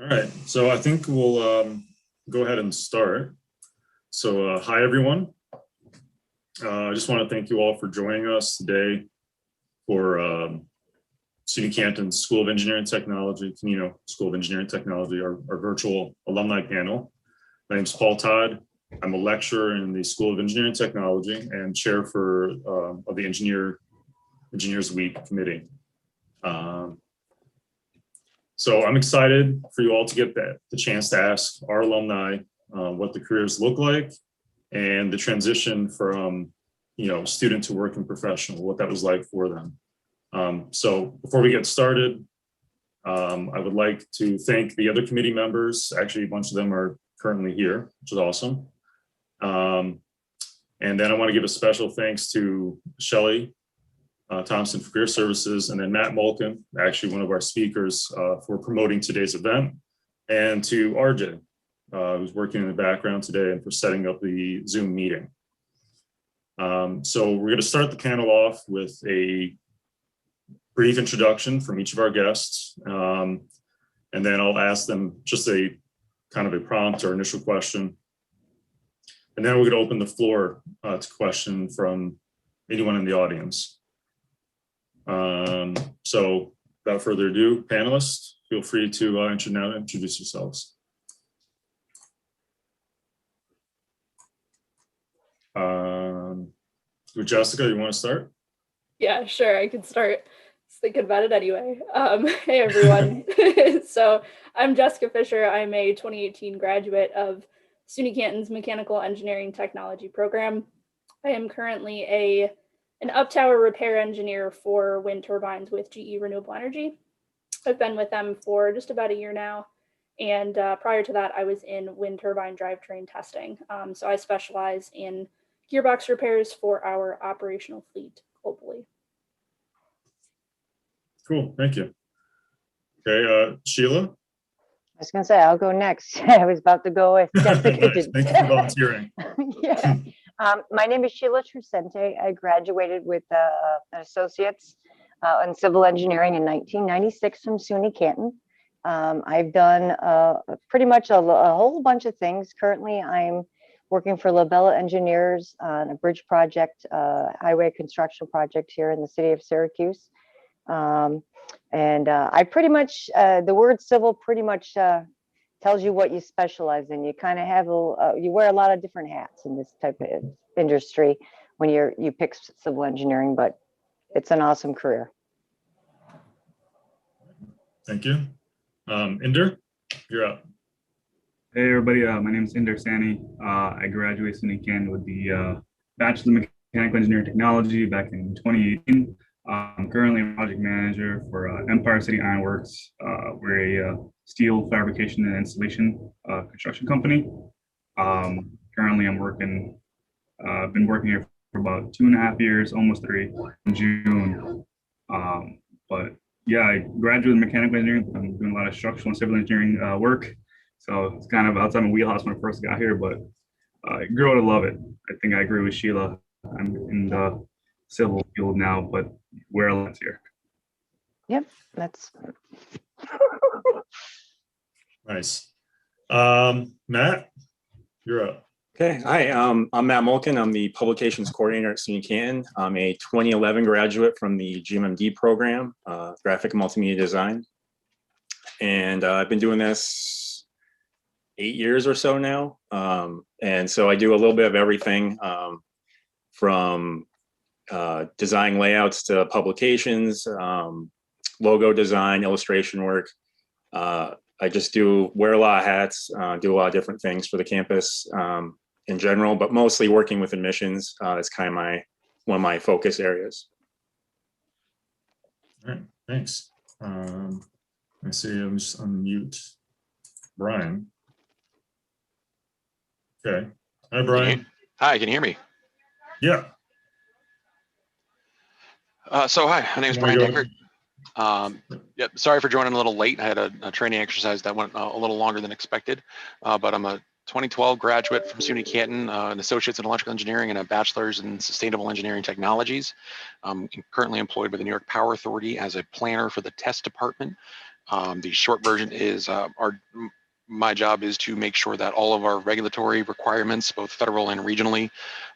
All right, so I think we'll go ahead and start. So hi, everyone. I just want to thank you all for joining us today for SUNY Canton's School of Engineering Technology, Canino School of Engineering Technology, our virtual alumni panel. My name is Paul Todd. I'm a lecturer in the School of Engineering Technology and chair for of the Engineers Week committee. So I'm excited for you all to get the chance to ask our alumni what the careers look like and the transition from student to working professional, what that was like for them. So before we get started, I would like to thank the other committee members. Actually, a bunch of them are currently here, which is awesome. And then I want to give a special thanks to Shelley Thompson for Career Services, and then Matt Mulkin, actually one of our speakers, for promoting today's event, and to RJ, who's working in the background today and for setting up the Zoom meeting. So we're going to start the panel off with a brief introduction from each of our guests, and then I'll ask them just a kind of a prompt or initial question. And then we're going to open the floor to question from anyone in the audience. So without further ado, panelists, feel free to introduce yourselves. Jessica, you want to start? Yeah, sure, I can start. Thinking about it anyway. Hey everyone. So I'm Jessica Fisher. I'm a 2018 graduate of SUNY Canton's Mechanical Engineering Technology program. I am currently an up-tower repair engineer for wind turbines with GE Renewable Energy. I've been with them for just about a year now. And prior to that, I was in wind turbine drivetrain testing. So I specialize in gearbox repairs for our operational fleet globally. Cool, thank you. Okay, Sheila? I was going to say, I'll go next. I was about to go with Jessica. Nice. Thank you for volunteering. Yeah. My name is Sheila Trusente. I graduated with an associate's in civil engineering in 1996 from SUNY Canton. I've done pretty much a whole bunch of things. Currently, I'm working for Labella Engineers on a bridge project, highway construction project here in the city of Syracuse. I pretty much, the word civil pretty much tells you what you specialize in. You kind of have, you wear a lot of different hats in this type of industry when you pick civil engineering, but it's an awesome career. Thank you. Inder, you're up. Hey everybody, my name is Inder Sani. I graduated SUNY Canton with the Bachelor of Mechanical Engineering Technology back in 2018. I'm currently a project manager for Empire City Ironworks. We're a steel fabrication and installation construction company. Currently, I'm working. I've been working here for about 2.5 years, almost 3 in June. But yeah, I graduated in mechanical engineering. I'm doing a lot of structural and civil engineering work. So it's kind of outside my wheelhouse when I first got here, but I grew to love it. I think I agree with Sheila. I'm in the civil field now, but wear a lot here. Yep, that's Nice. Matt, you're up. Okay, hi, I'm Matt Mulkin. I'm the publications coordinator at SUNY Canton. I'm a 2011 graduate from the GMMD program, graphic and multimedia design. And I've been doing this 8 years or so now. And so I do a little bit of everything from design layouts to publications, logo design, illustration work. I just wear a lot of hats, do a lot of different things for the campus in general, but mostly working with admissions. That's kind of one of my focus areas. All right, thanks. I see I'm just unmute Brian. Okay. Hi, Brian. Hi, can you hear me? Yeah. So hi, my name is Brian Deckert. Yep, sorry for joining a little late. I had a training exercise that went a little longer than expected, but I'm a 2012 graduate from SUNY Canton, an associate's in electrical engineering and a bachelor's in sustainable engineering technologies. I'm currently employed by the New York Power Authority as a planner for the test department. The short version is my job is to make sure that all of our regulatory requirements, both federal and regionally,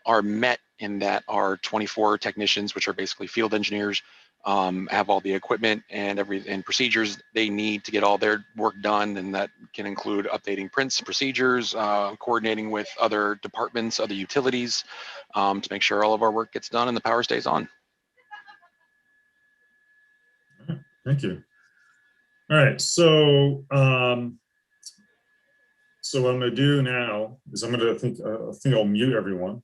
are met, in that our 24 technicians, which are basically field engineers, have all the equipment and procedures they need to get all their work done. And that can include updating prints, procedures, coordinating with other departments, other utilities, to make sure all of our work gets done and the power stays on. Thank you. All right, so so what I'm going to do now is I think I'll mute everyone,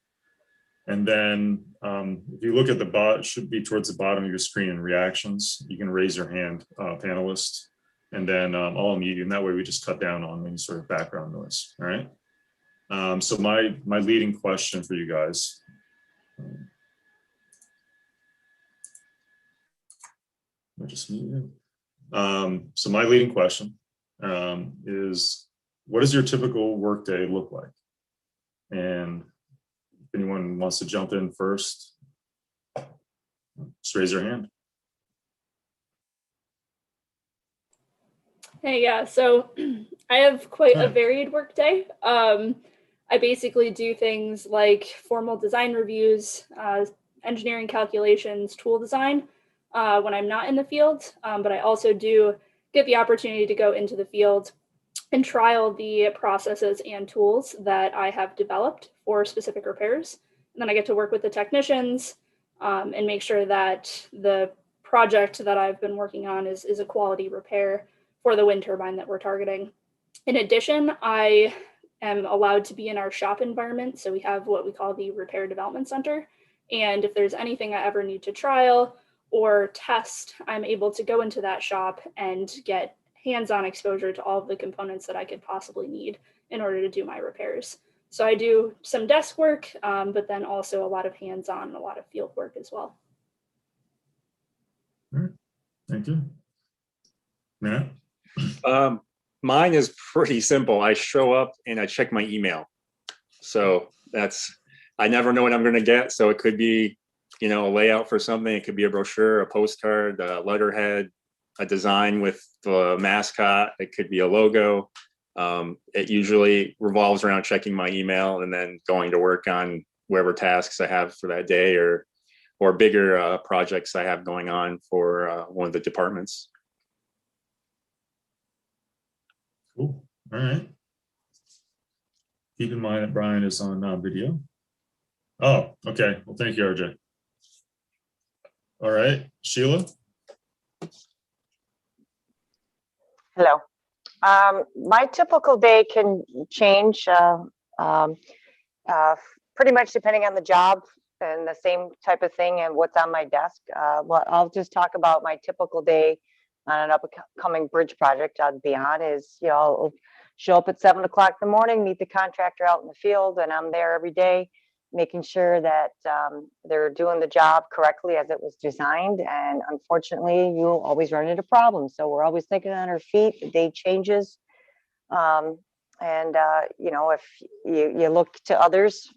and then if you look at the bot, it should be towards the bottom of your screen in reactions. You can raise your hand, panelists, and then I'll unmute you, and that way we just cut down on any sort of background noise. All right. So my leading question for you guys. I'll just mute you. So my leading question is, what does your typical workday look like? And if anyone wants to jump in first, just raise your hand. Hey, yeah, so I have quite a varied workday. I basically do things like formal design reviews, engineering calculations, tool design when I'm not in the field, but I also do get the opportunity to go into the field and trial the processes and tools that I have developed for specific repairs. And then I get to work with the technicians and make sure that the project that I've been working on is a quality repair for the wind turbine that we're targeting. In addition, I am allowed to be in our shop environment. So we have what we call the Repair Development Center. And if there's anything I ever need to trial or test, I'm able to go into that shop and get hands-on exposure to all of the components that I could possibly need in order to do my repairs. So I do some desk work, but then also a lot of hands-on and a lot of field work as well. All right. Thank you. Matt? Mine is pretty simple. I show up and I check my email. So I never know what I'm going to get. So it could be, a layout for something. It could be a brochure, a postcard, a letterhead, a design with the mascot. It could be a logo. It usually revolves around checking my email and then going to work on whatever tasks I have for that day or bigger projects I have going on for one of the departments. Cool. All right. Keep in mind that Brian is on video. Oh, okay. Well, thank you, RJ. All right, Sheila. Hello. My typical day can change pretty much depending on the job and the same type of thing and what's on my desk. Well, I'll just talk about my typical day on an upcoming bridge project I'd be on is, I'll show up at 7 o'clock in the morning, meet the contractor out in the field, and I'm there every day, making sure that they're doing the job correctly as it was designed. And unfortunately, you always run into problems. So we're always thinking on our feet, the day changes. If you look to others,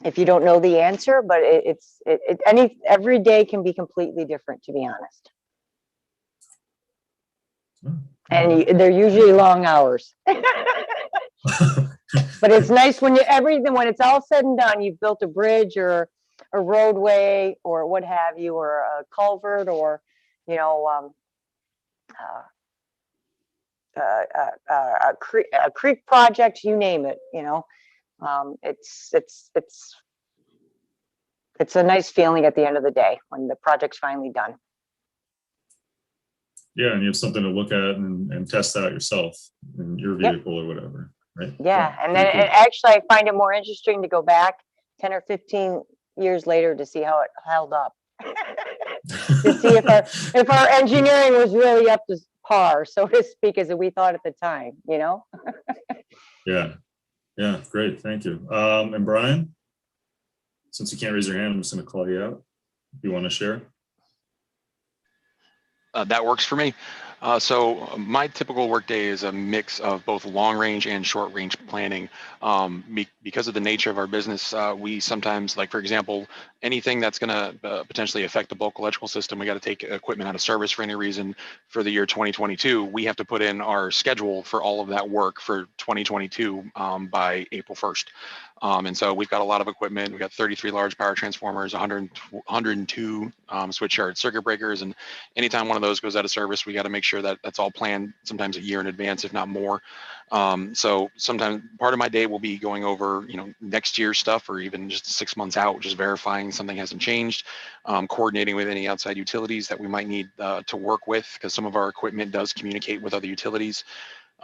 if you don't know the answer, but every day can be completely different, to be honest. And they're usually long hours. But it's nice when when it's all said and done, you've built a bridge or a roadway or what have you, or a culvert or, a creek project, you name it, it's a nice feeling at the end of the day when the project's finally done. Yeah, and you have something to look at and test out yourself in your vehicle or whatever, right? Yeah, So, and then actually I find it more interesting to go back 10 or 15 years later to see how it held up. To see if our engineering was really up to par, so to speak, as we thought at the time, Yeah, great, thank you. And Brian, since you can't raise your hand, I'm just going to call you out. If you want to share. That works for me. So my typical workday is a mix of both long range and short range planning. Because of the nature of our business, we sometimes, like for example, anything that's going to potentially affect the bulk electrical system, we got to take equipment out of service for any reason for the year 2022. We have to put in our schedule for all of that work for 2022 by April 1st. And so we've got a lot of equipment. We've got 33 large power transformers, 102 switch yard circuit breakers, and anytime one of those goes out of service, we got to make sure that that's all planned sometimes a year in advance, if not more. So sometimes part of my day will be going over, next year's stuff, or even just 6 months out, just verifying something hasn't changed, coordinating with any outside utilities that we might need to work with, because some of our equipment does communicate with other utilities.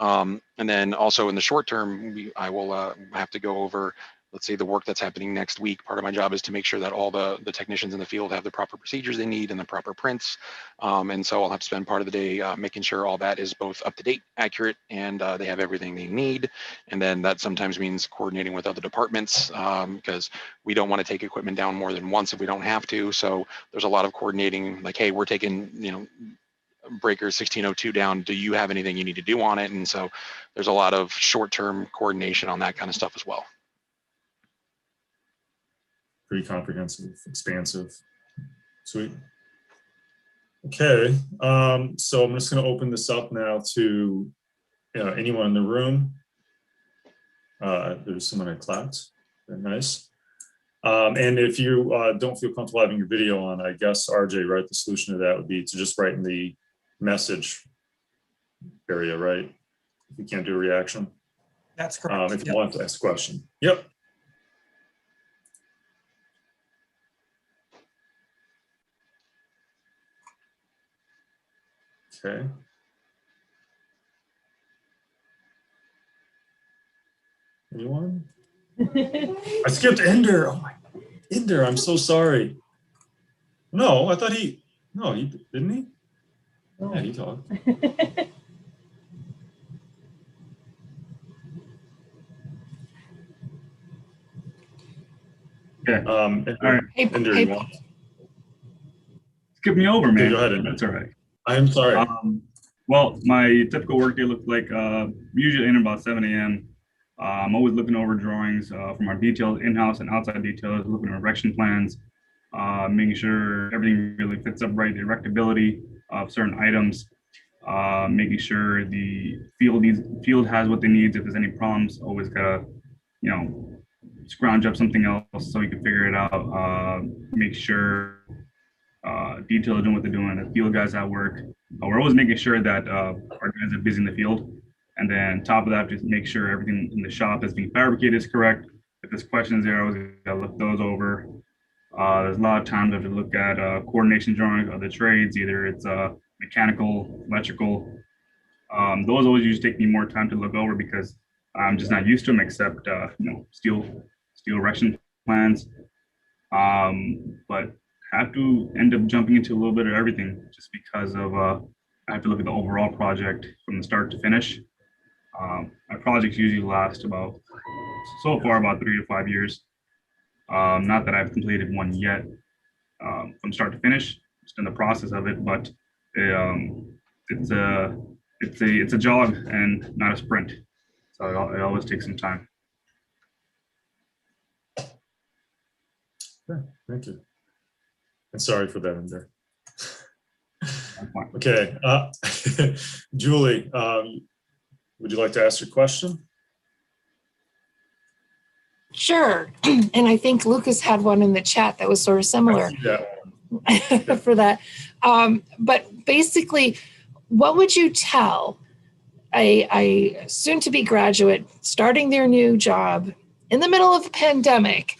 And then also in the short term, I will have to go over, let's say, the work that's happening next week. Part of my job is to make sure that all the technicians in the field have the proper procedures they need and the proper prints. And so I'll have to spend part of the day making sure all that is both up to date, accurate, and they have everything they need. And then that sometimes means coordinating with other departments, because we don't want to take equipment down more than once if we don't have to. So there's a lot of coordinating, like, hey, we're taking, breaker 1602 down. Do you have anything you need to do on it? And so there's a lot of short-term coordination on that kind of stuff as well. Pretty comprehensive, expansive. Sweet. Okay, so I'm just going to open this up now to anyone in the room. There's someone that clapped. Very nice. And if you don't feel comfortable having your video on, I guess, RJ, right, the solution to that would be to just write in the message area, right? If you can't do a reaction. That's correct. If you want to ask a question. Yep. Okay. Anyone? I skipped Ender. Oh my, Ender, I'm so sorry. No, I thought he didn't he? Yeah, he talked. Yeah. All right. Ender, you want? Skip me over, man. Okay, go ahead, Ender. That's all right. I'm sorry. Well, my typical workday looked like usually in about 7 a.m. I'm always looking over drawings from our details, in-house and outside details, looking at erection plans, making sure everything really fits up right, the erectability of certain items, making sure the field has what they need. If there's any problems, always gotta, scrounge up something else so we can figure it out. Make sure detail doing what they're doing. The field guys at work. We're always making sure that our guys are busy in the field. And then top of that, just make sure everything in the shop is being fabricated is correct. If there's questions there, I always gotta look those over. There's a lot of times I have to look at coordination drawings of the trades, either it's mechanical, electrical. Those always usually take me more time to look over because I'm just not used to them, except steel erection plans. But I have to end up jumping into a little bit of everything just because of I have to look at the overall project from the start to finish. My projects usually last so far about 3 to 5 years. Not that I've completed one yet from start to finish, just in the process of it, but it's a jog and not a sprint. So it always takes some time. Yeah, thank you. And sorry for that, Ender. Okay, Julie, would you like to ask your question? Sure. And I think Lucas had one in the chat that was sort of similar for that. But basically, what would you tell a soon-to-be graduate starting their new job in the middle of a pandemic?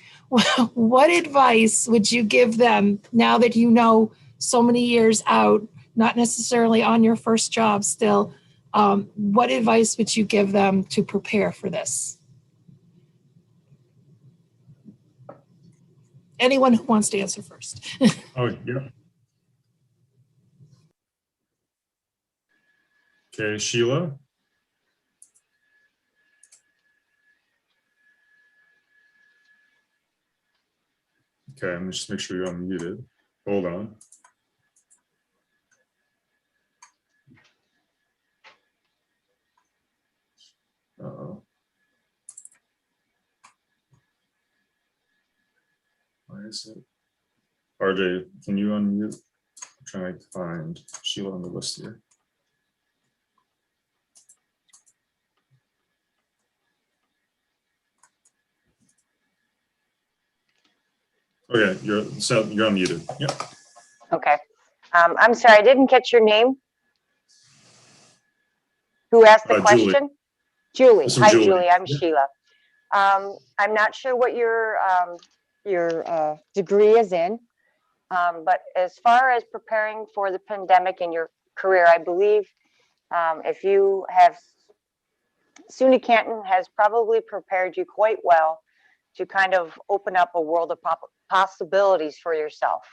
What advice would you give them now that you know so many years out, not necessarily on your first job still? What advice would you give them to prepare for this? Anyone who wants to answer first. Oh, yeah. Okay, Sheila. Okay, I'm just make sure you're unmuted. Hold on. recognize it. RJ, can you unmute? I'm trying to find Sheila on the list here. Okay, you're unmuted. Yep. Okay. I'm sorry, I didn't catch your name. Who asked the Julie. question? Julie. This is Hi, Julie. Julie. I'm Yeah. Sheila. I'm not sure what your degree is in, but as far as preparing for the pandemic in your career, I believe if you have, SUNY Canton has probably prepared you quite well to kind of open up a world of possibilities for yourself.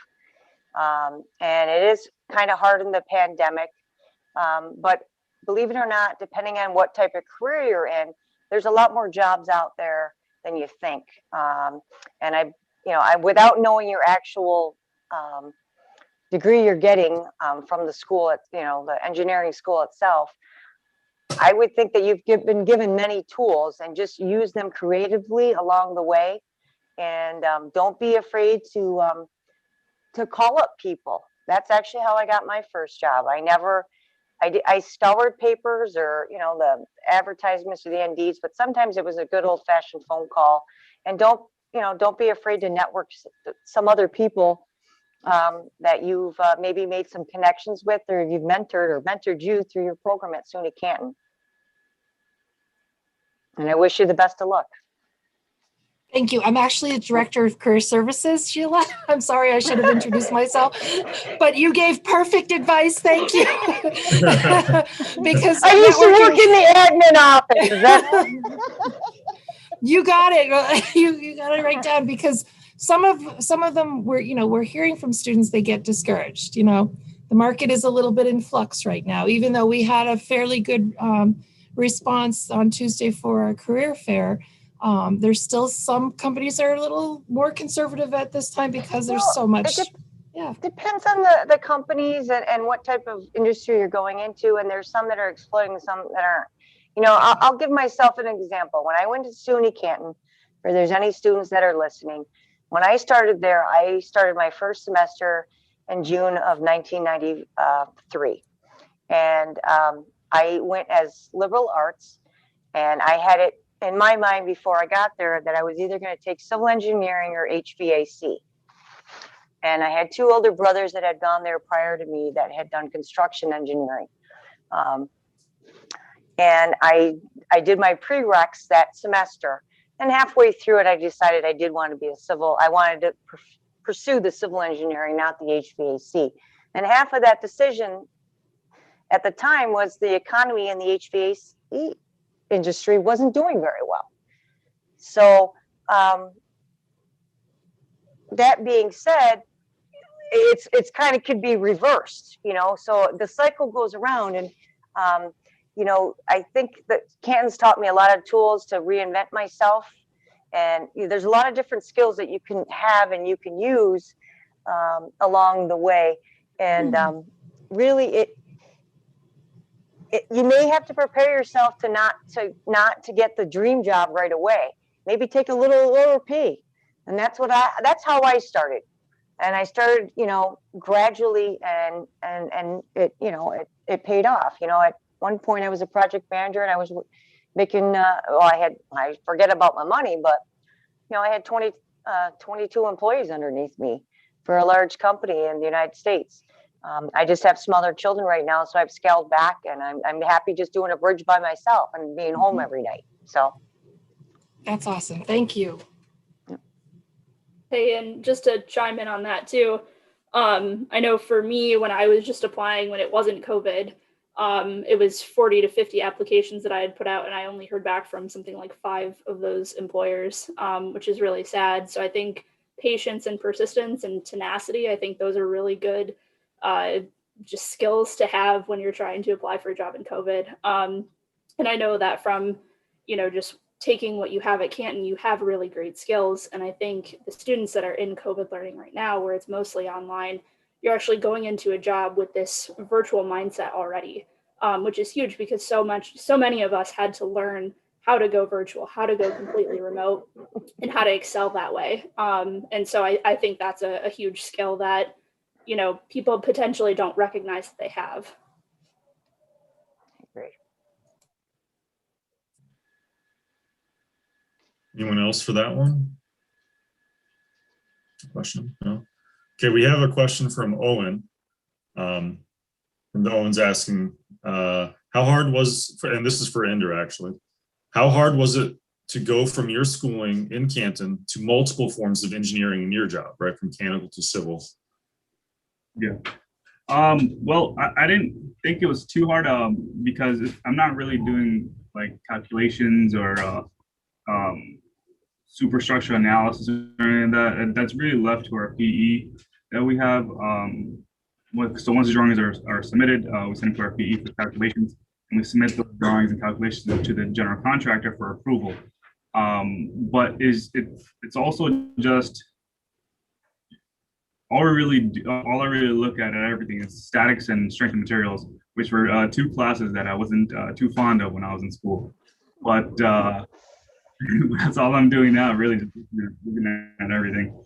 And it is kind of hard in the pandemic, but believe it or not, depending on what type of career you're in, there's a lot more jobs out there than you think. And without knowing your actual degree you're getting from the school, the engineering school itself, I would think that you've been given many tools and just use them creatively along the way. And don't be afraid to call up people. That's actually how I got my first job. I scoured papers or, the advertisements or the Indeeds, but sometimes it was a good old fashioned phone call. And don't be afraid to network some other people that you've maybe made some connections with, or you've mentored you through your program at SUNY Canton. And I wish you the best of luck. Thank you. I'm actually a director of career services, Sheila. I'm sorry, I should have introduced myself, but you gave perfect advice. Thank you. Because I used to work in the admin office. You got it. You got it right down, because some of them we're hearing from students, they get discouraged. The market is a little bit in flux right now, even though we had a fairly good response on Tuesday for our career fair. There's still some companies that are a little more conservative at this time because there's so much. Depends on the companies and what type of industry you're going into. And there's some that are exploding, some that aren't. I'll give myself an example. When I went to SUNY Canton, or there's any students that are listening, when I started there, I started my first semester in June of 1993. And I went as liberal arts, and I had it in my mind before I got there that I was either going to take civil engineering or HVAC. And I had two older brothers that had gone there prior to me that had done construction engineering. And I did my prereqs that semester. And halfway through it, I decided I did want to be I wanted to pursue the civil engineering, not the HVAC. And half of that decision at the time was the economy in the HVAC industry wasn't doing very well. So that being said, it's kind of could be reversed, so the cycle goes around. And I think that Canton's taught me a lot of tools to reinvent myself, and there's a lot of different skills that you can have and you can use along the way. And really you may have to prepare yourself to not to get the dream job right away. Maybe take a little lower pay. And that's how I started. And I started, gradually, and it paid off. At one point I was a project manager, and I was making, I forget about my money, but, I had 22 employees underneath me for a large company in the United States. I just have smaller children right now, so I've scaled back, and I'm happy just doing a bridge by myself and being home every night. So that's awesome. Thank you. Hey, and just to chime in on that too, I know for me, when I was just applying when it wasn't COVID, it was 40 to 50 applications that I had put out, and I only heard back from something like 5 of those employers, which is really sad. So I think patience and persistence and tenacity, I think those are really good just skills to have when you're trying to apply for a job in COVID. And I know that from, just taking what you have at Canton, you have really great skills. And I think the students that are in COVID learning right now, where it's mostly online, you're actually going into a job with this virtual mindset already, which is huge, because so many of us had to learn how to go virtual, how to go completely remote, and how to excel that way. And so I think that's a huge skill that, you know, people potentially don't recognize that they have. Great. Anyone else for that one? Question? No. Okay, we have a question from Owen. And Owen's asking, how hard was, and this is for Ender actually, how hard was it to go from your schooling in Canton to multiple forms of engineering in your job, right? From mechanical to civil? Yeah. Well, I didn't think it was too hard because I'm not really doing like calculations or superstructure analysis or anything like that. And that's really left to our PE that we have. So once the drawings are submitted, we send it to our PE for calculations, and we submit those drawings and calculations to the general contractor for approval. But it's also just all I really look at everything is statics and strength of materials, which were two classes that I wasn't too fond of when I was in school. But that's all I'm doing now, really, just looking at everything.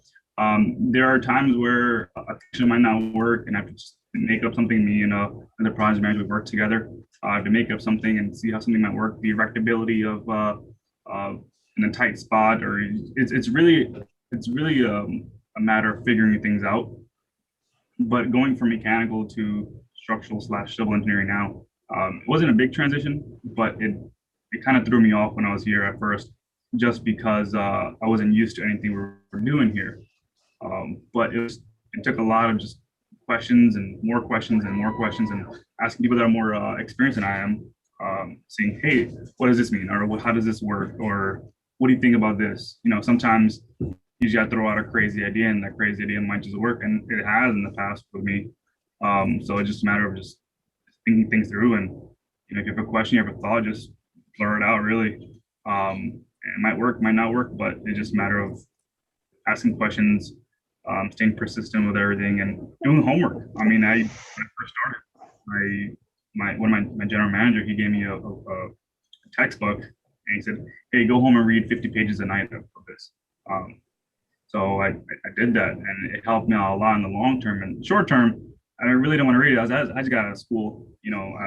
There are times where a section might not work, and I have to just make up something. Me and the project manager would work together to make up something and see how something might work. The erectability of in a tight spot, or it's really a matter of figuring things out. But going from mechanical to structural / civil engineering now, it wasn't a big transition, but it kind of threw me off when I was here at first, just because I wasn't used to anything we're doing here. But it took a lot of just questions and more questions and more questions, and asking people that are more experienced than I am, saying, hey, what does this mean? Or how does this work? Or what do you think about this? You know, sometimes you just got to throw out a crazy idea, and that crazy idea might just work. And it has in the past with me. So it's just a matter of just thinking things through. And, you know, if you have a question, you have a thought, just blur it out, really. It might work, might not work, but it's just a matter of asking questions, staying persistent with everything, and doing homework. I mean, when I first started, my general manager, he gave me a textbook, and he said, hey, go home and read 50 pages a night of this. So I did that, and it helped me out a lot in the long term. And short term, I really don't want to read it. I just got out of school. You know,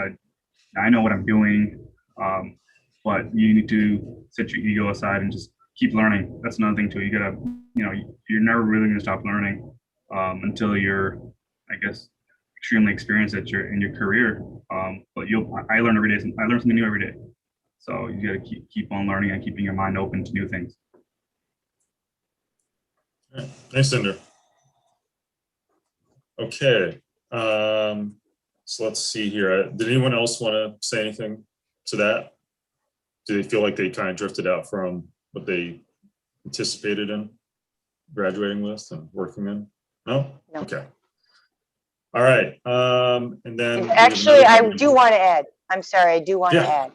I know what I'm doing, but you need to set your ego aside and just keep learning. That's another thing too. You gotta, you know, you're never really gonna stop learning until you're, I guess, extremely experienced in your career. But I learn every day. I learn something new every day. So you gotta keep on learning and keeping your mind open to new things. Right. Thanks, Cinder. Okay, so let's see here. Did anyone else want to say anything to that? Do they feel like they kind of drifted out from what they anticipated in graduating with and working in? No? No. Okay. All right. And then Actually, I do want to add. I'm sorry, I do want to Yeah.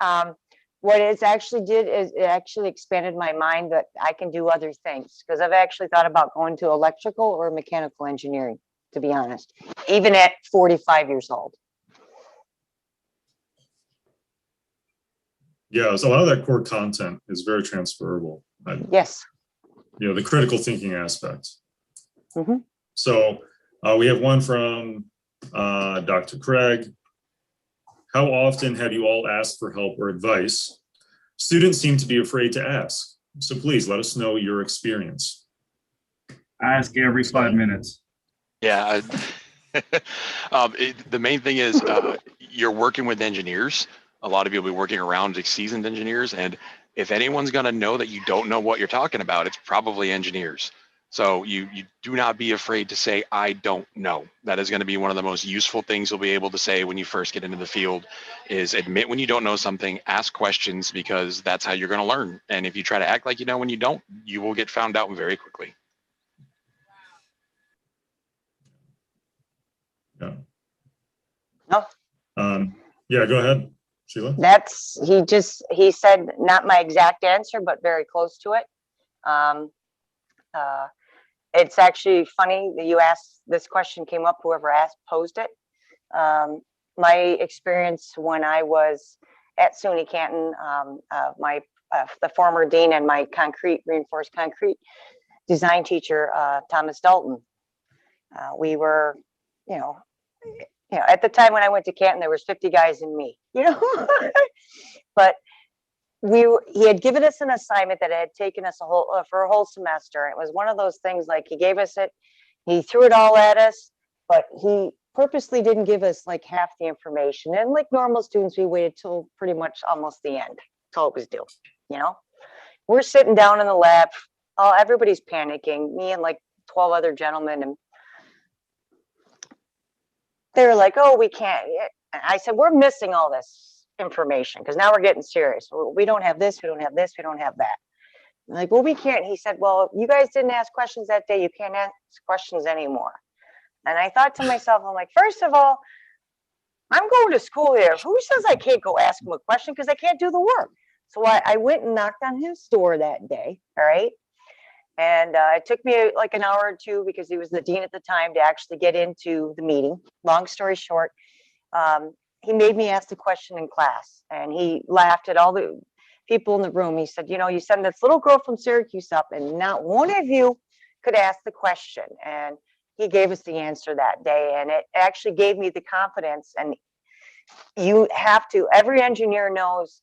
add. What it's actually did is it actually expanded my mind that I can do other things, because I've actually thought about going to electrical or mechanical engineering, to be honest, even at 45 years old. Yeah, so a lot of that core content is very transferable. Yes. You know, the critical thinking aspect. Mm-hmm. So we have one from Dr. Craig. How often have you all asked for help or advice? Students seem to be afraid to ask. So please let us know your experience. Ask every 5 minutes. Yeah. The main thing is you're working with engineers. A lot of you will be working around seasoned engineers. And if anyone's going to know that you don't know what you're talking about, it's probably engineers. So you do not be afraid to say, I don't know. That is going to be one of the most useful things you'll be able to say when you first get into the field, is admit when you don't know something, ask questions, because that's how you're going to learn. And if you try to act like you know when you don't, you will get found out very quickly. Yeah. No. Yeah, go ahead, Sheila. He said not my exact answer, but very close to it. It's actually funny that you asked this question, came up, whoever posed it. My experience when I was at SUNY Canton. The former dean and my reinforced concrete design teacher, Thomas Dalton. We were, at the time when I went to Canton, there was 50 guys and me, but he had given us an assignment that had taken us for a whole semester. It was one of those things, like, he gave us it, he threw it all at us, but he purposely didn't give us like half the information. And like normal students, we waited till pretty much almost the end, till it was due. We're sitting down in the lab, everybody's panicking, me and like 12 other gentlemen, and they were like, oh, we can't. I said, we're missing all this information because now we're getting serious. We don't have this, we don't have this, we don't have that. I'm like, well, we can't. He said, well, you guys didn't ask questions that day, you can't ask questions anymore. And I thought to myself, I'm like, first of all, I'm going to school here. Who says I can't go ask him a question because I can't do the work? So I went and knocked on his door that day. All right. And it took me like an hour or two, because he was the dean at the time, to actually get into the meeting. Long story short, he made me ask the question in class, and he laughed at all the people in the room. He said, you send this little girl from Syracuse up, and not one of you could ask the question. And he gave us the answer that day, and it actually gave me the confidence. And you have to, every engineer knows,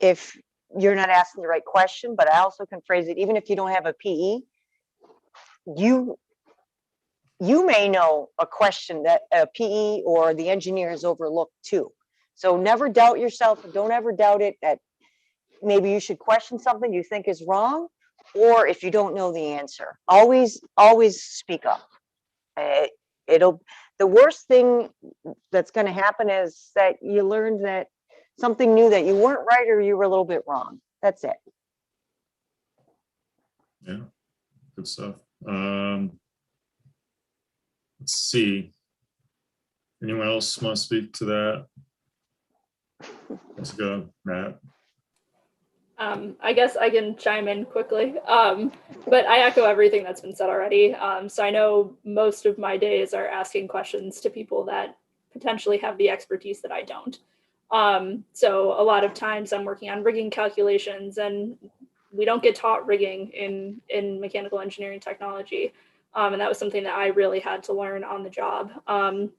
if you're not asking the right question, but I also can phrase it, even if you don't have a PE, you may know a question that a PE or the engineer has overlooked too. So never doubt yourself, and don't ever doubt it that maybe you should question something you think is wrong, or if you don't know the answer, always speak up. The worst thing that's going to happen is that you learned that something new, that you weren't right or you were a little bit wrong. That's it. Yeah, good stuff. Let's see. Anyone else want to speak to that? Let's go, Matt. I guess I can chime in quickly, but I echo everything that's been said already. So I know most of my days are asking questions to people that potentially have the expertise that I don't. So a lot of times I'm working on rigging calculations, and we don't get taught rigging in mechanical engineering technology. And that was something that I really had to learn on the job. And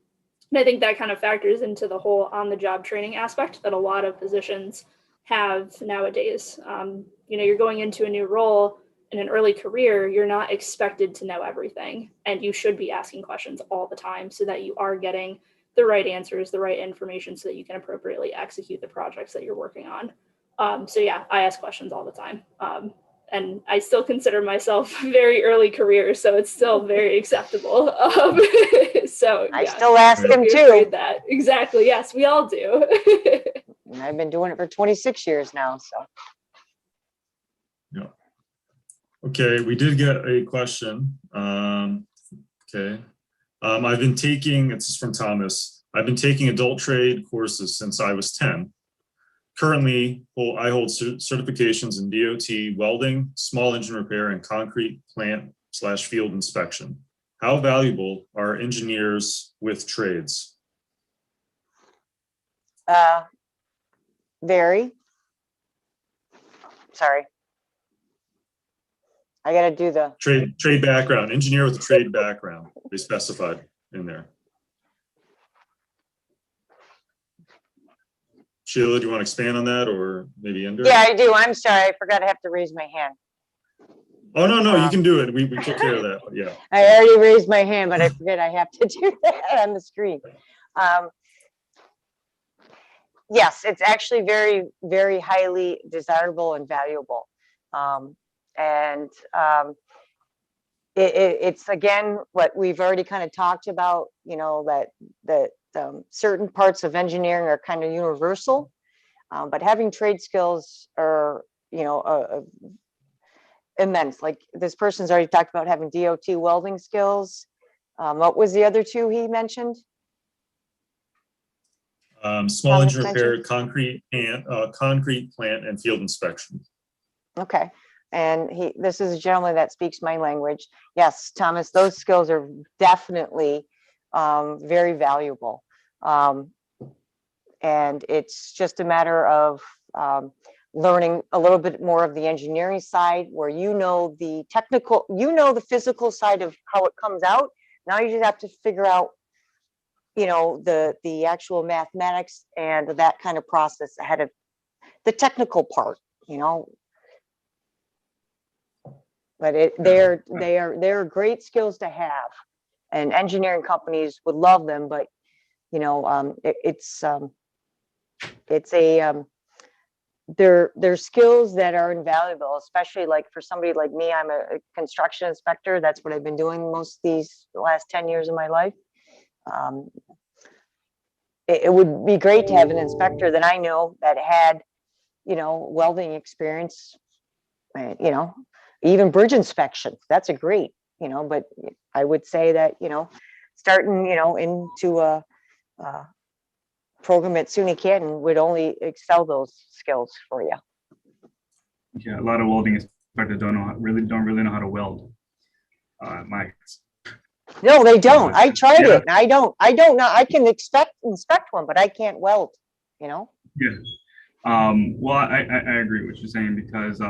I think that kind of factors into the whole on-the-job training aspect that a lot of positions have nowadays. You're going into a new role in an early career, you're not expected to know everything, and you should be asking questions all the time so that you are getting the right answers, the right information, so that you can appropriately execute the projects that you're working on. So yeah, I ask questions all the time. And I still consider myself very early career, so it's still very acceptable. So I still ask them too. That. Exactly. Yes, we all do. And I've been doing it for 26 years now. So. Yeah. Okay, we did get a question. Okay. I've been taking, it's from Thomas. I've been taking adult trade courses since I was 10. Currently, I hold certifications in DOT, welding, small engine repair, and concrete plant/field inspection. How valuable are engineers with trades? Very. Sorry. I got to do the trade background, engineer with a trade background. They specified in there. Sheila, do you want to expand on that, or maybe Ender? Yeah, I do. I'm sorry. I forgot I have to raise my hand. Oh, no, you can do it. We took care of that. Yeah. I already raised my hand, but I forget I have to do that on the screen. Yes, it's actually very, very highly desirable and valuable. It's again, what we've already kind of talked about, that certain parts of engineering are kind of universal, but having trade skills are, immense. Like this person's already talked about having DOT welding skills. What was the other two he mentioned? Small engine repair, concrete plant, and field inspection. Okay. And this is a gentleman that speaks my language. Yes, Thomas, those skills are definitely very valuable. and it's just a matter of learning a little bit more of the engineering side, where you know the technical, you know the physical side of how it comes out. Now you just have to figure out, you know, the actual mathematics and that kind of process ahead of the technical part, you know. But they're great skills to have, and engineering companies would love them. But you know, they're skills that are invaluable, especially like for somebody like me. I'm a construction inspector. That's what I've been doing most of the last 10 years of my life. It would be great to have an inspector that I know that had, you know, welding experience, you know, even bridge inspection. That's a great, you know, but I would say that, you know, starting, you know, into a program at SUNY Canton would only excel those skills for you. Yeah, a lot of welding inspectors don't really know how to weld. No, they don't. I tried it, and I don't know. I can inspect one, but I can't weld, you know? Yeah. Well, I agree with what you're saying, because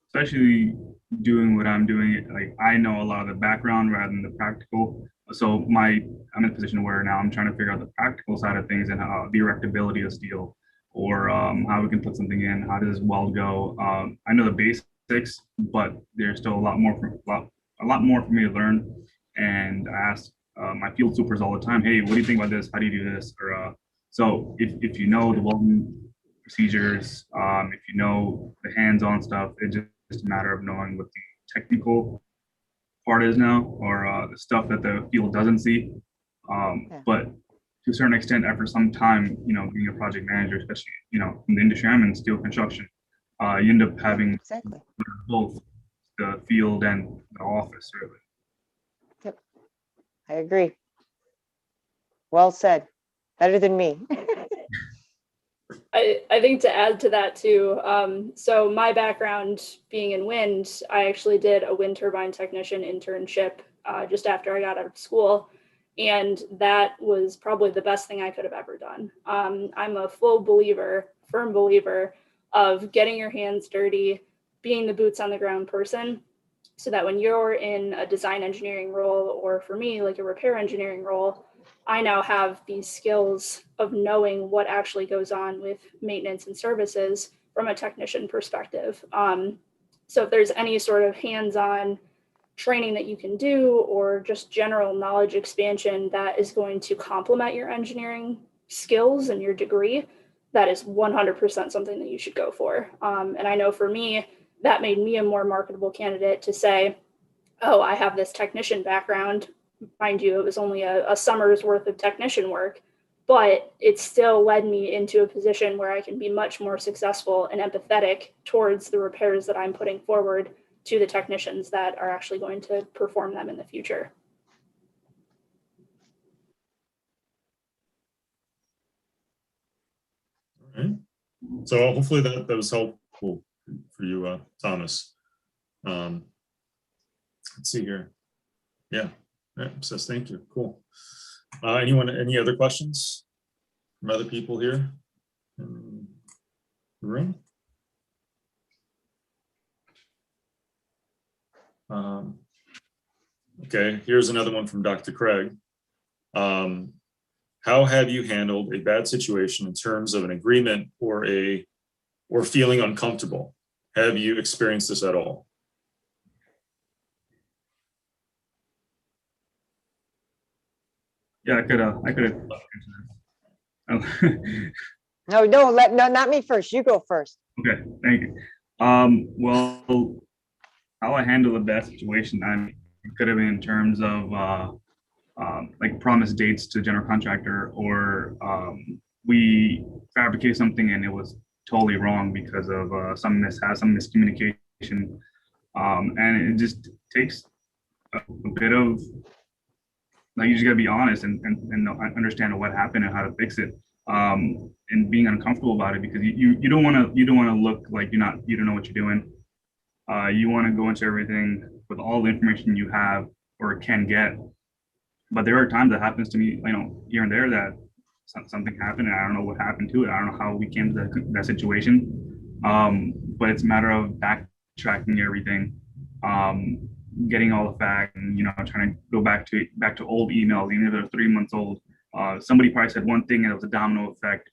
especially doing what I'm doing, like I know a lot of the background rather than the practical. So I'm in a position where now I'm trying to figure out the practical side of things, and how the erectability of steel, or how we can put something in, how does weld go. I know the basics, but there's still a lot more for me to learn. And I ask my field supers all the time, hey, what do you think about this? How do you do this? Or so if you know the welding procedures, if you know the hands-on stuff, it's just a matter of knowing what the technical part is now, or the stuff that the field doesn't see. But to a certain extent, after some time, you know, being a project manager, especially, you know, in the industry I'm in, steel construction, you end up having both the field and the office, really. Yep, I agree. Well said. Better than me. I think to add to that too, so my background being in wind, I actually did a wind turbine technician internship just after I got out of school. And that was probably the best thing I could have ever done. I'm a firm believer of getting your hands dirty, being the boots on the ground person, so that when you're in a design engineering role, or for me, like a repair engineering role, I now have these skills of knowing what actually goes on with maintenance and services from a technician perspective. So if there's any sort of hands-on training that you can do, or just general knowledge expansion that is going to complement your engineering skills and your degree, that is 100% something that you should go for. And I know for me, that made me a more marketable candidate to say, oh, I have this technician background. Mind you, it was only a summer's worth of technician work, but it still led me into a position where I can be much more successful and empathetic towards the repairs that I'm putting forward to the technicians that are actually going to perform them in the future. All right. So hopefully that was helpful for you, Thomas. Let's see here. Yeah. Says thank you. Cool. Any other questions from other people here in the room? Okay, here's another one from Dr. Craig. How have you handled a bad situation in terms of an agreement or feeling uncomfortable? Have you experienced this at all? Yeah, I could answer this. No, not me first. You go first. Okay, thank you. Well, how I handle a bad situation, it could have been in terms of like promised dates to general contractor, or we fabricated something and it was totally wrong because of some miscommunication, and it just takes a bit of, like, you just gotta be honest and understand what happened and how to fix it, and being uncomfortable about it, because you don't want to look like you don't know what you're doing. You want to go into everything with all the information you have or can get. But there are times that happens to me, you know, here and there, that something happened and I don't know what happened to it. I don't know how we came to that situation. But it's a matter of backtracking everything, getting all the facts, and trying to go back to old emails, even if they're 3 months old. Somebody probably said one thing and it was a domino effect.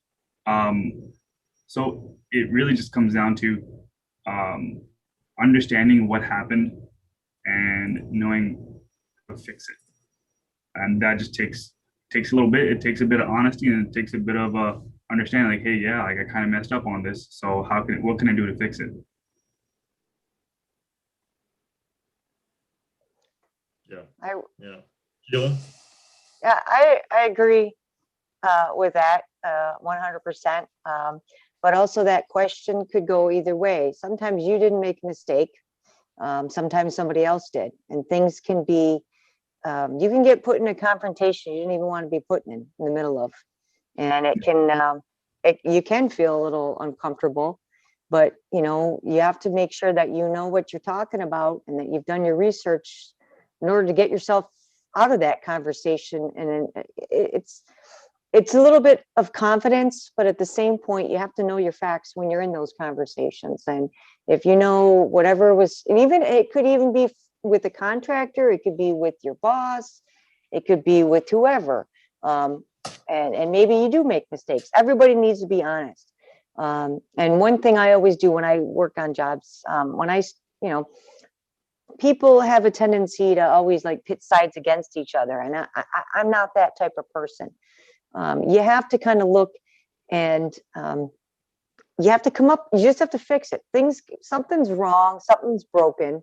So it really just comes down to understanding what happened and knowing how to fix it. And that just takes a little bit. It takes a bit of honesty, and it takes a bit of understanding, like, hey, yeah, like I kind of messed up on this. So what can I do to fix it? Yeah. Yeah. Sheila? Yeah, I agree with that 100%. But also that question could go either way. Sometimes you didn't make a mistake. Sometimes somebody else did. And things can be, you can get put in a confrontation you didn't even want to be put in the middle of. And it can, you can feel a little uncomfortable, but you have to make sure that you know what you're talking about and that you've done your research in order to get yourself out of that conversation. And it's a little bit of confidence, but at the same point, you have to know your facts when you're in those conversations. And if you know whatever was, and even it could even be with a contractor, it could be with your boss, it could be with whoever. And maybe you do make mistakes. Everybody needs to be honest. And one thing I always do when I work on jobs, people have a tendency to always like pit sides against each other. And I'm not that type of person. You have to kind of look and you have to come up, you just have to fix it. Something's wrong, something's broken,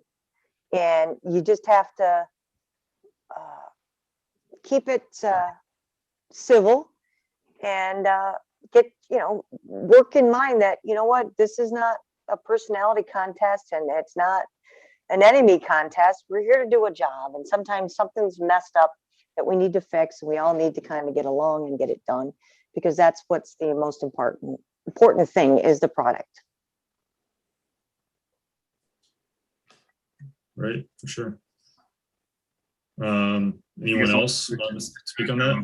and you just have to keep it civil and work in mind that, this is not a personality contest and it's not an enemy contest. We're here to do a job, and sometimes something's messed up that we need to fix. We all need to kind of get along and get it done, because that's what's the most important thing is the product. Right, for sure. Anyone else want to speak on that?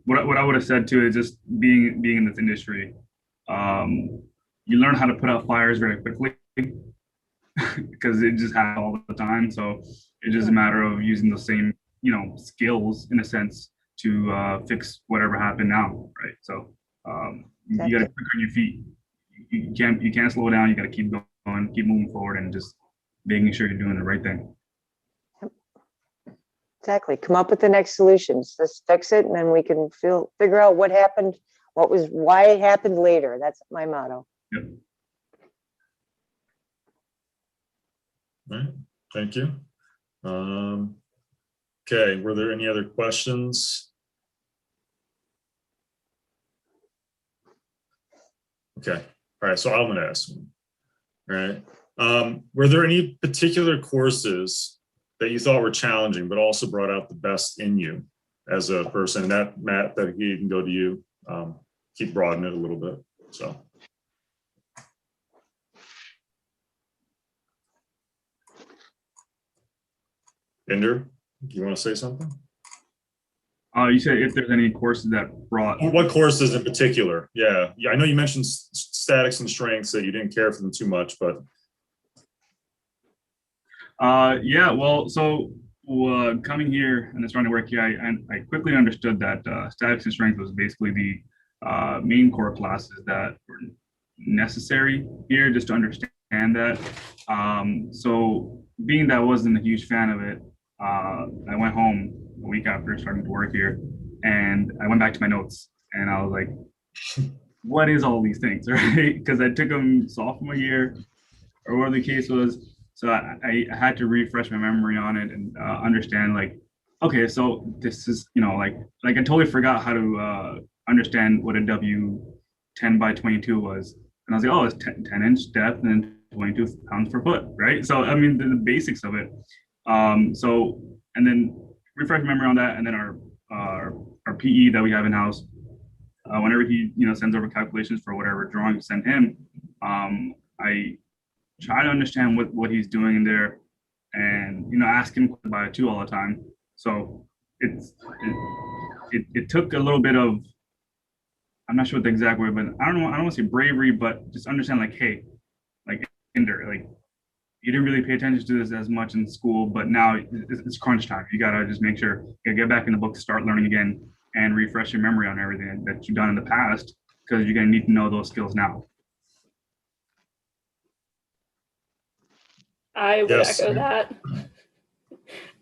What I would have said too is just being in this industry, you learn how to put out fires very quickly because it just happens all the time. So it's just a matter of using the same skills in a sense to fix whatever happened now, right? So you got to quick on your feet. You can't slow down. You got to keep going, keep moving forward, and just making sure you're doing the right thing. Exactly. Come up with the next solutions. Let's fix it, and then we can figure out what happened, why it happened later. That's my motto. Yep. All right. Thank you. Okay. Were there any other questions? Okay. All right. So I'm going to ask one. All right. Were there any particular courses that you thought were challenging, but also brought out the best in you as a person? And that, Matt, that he can go to you, keep broadening it a little bit. So. Ender, do you want to say something? You said if there's any courses that brought. What courses in particular? Yeah. I know you mentioned statics and strengths that you didn't care for them too much, but. Yeah, well, so coming here and starting to work here, I quickly understood that statics and strength was basically the main core classes that were necessary here just to understand that. So being that I wasn't a huge fan of it, I went home a week after starting to work here, and I went back to my notes and I was like, what is all these things, right? Because I took them sophomore year or whatever the case was. So I had to refresh my memory on it and understand, like, okay, so this is, like I totally forgot how to understand what a W 10 by 22 was. And I was like, oh, it's 10-inch depth and 22 pounds per foot, right? So, I mean, the basics of it. So, and then refresh memory on that. And then our PE that we have in-house, whenever he, sends over calculations for whatever drawing we send him, I try to understand what he's doing in there, and ask him about it too all the time. So it took a little bit of, I'm not sure what the exact word, but I don't want to say bravery, but just understand like, hey, like, like you didn't really pay attention to this as much in school, but now it's crunch time. You gotta just make sure you get back in the book, start learning again, and refresh your memory on everything that you've done in the past, because you're gonna need to know those skills now. I would Yes. echo that.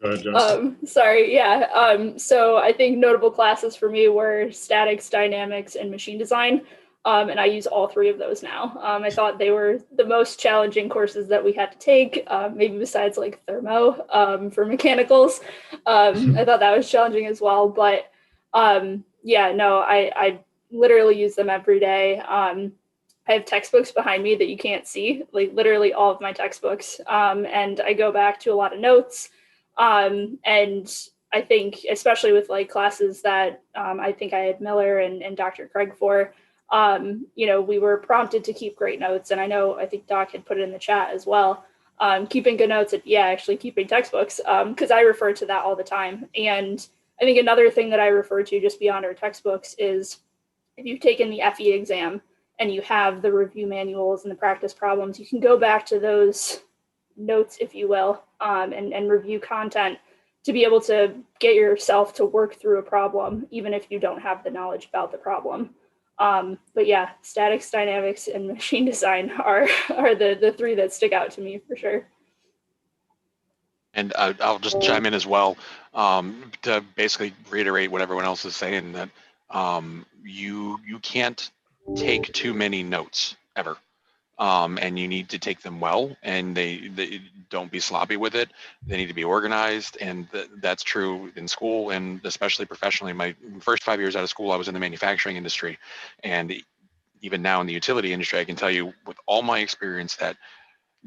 Go ahead, Justin. Sorry, yeah. So I think notable classes for me were statics, dynamics, and machine design. And I use all three of those now. I thought they were the most challenging courses that we had to take, maybe besides like thermo for mechanicals. I thought that was challenging as well. But yeah, no, I literally use them every day. I have textbooks behind me that you can't see, like literally all of my textbooks. And I go back to a lot of notes. And I think, especially with like classes that I think I had Miller and Dr. Craig for, we were prompted to keep great notes. And I think Doc had put it in the chat as well. Keeping good notes, actually keeping textbooks, because I refer to that all the time. And I think another thing that I refer to just beyond our textbooks is if you've taken the FE exam and you have the review manuals and the practice problems, you can go back to those notes, if you will, and review content to be able to get yourself to work through a problem, even if you don't have the knowledge about the problem. But yeah, statics, dynamics, and machine design are the three that stick out to me for sure. And I'll just chime in as well to basically reiterate what everyone else is saying, that you can't take too many notes ever. And you need to take them well, and they don't be sloppy with it. They need to be organized, and that's true in school and especially professionally. My first 5 years out of school, I was in the manufacturing industry, and even now in the utility industry, I can tell you with all my experience that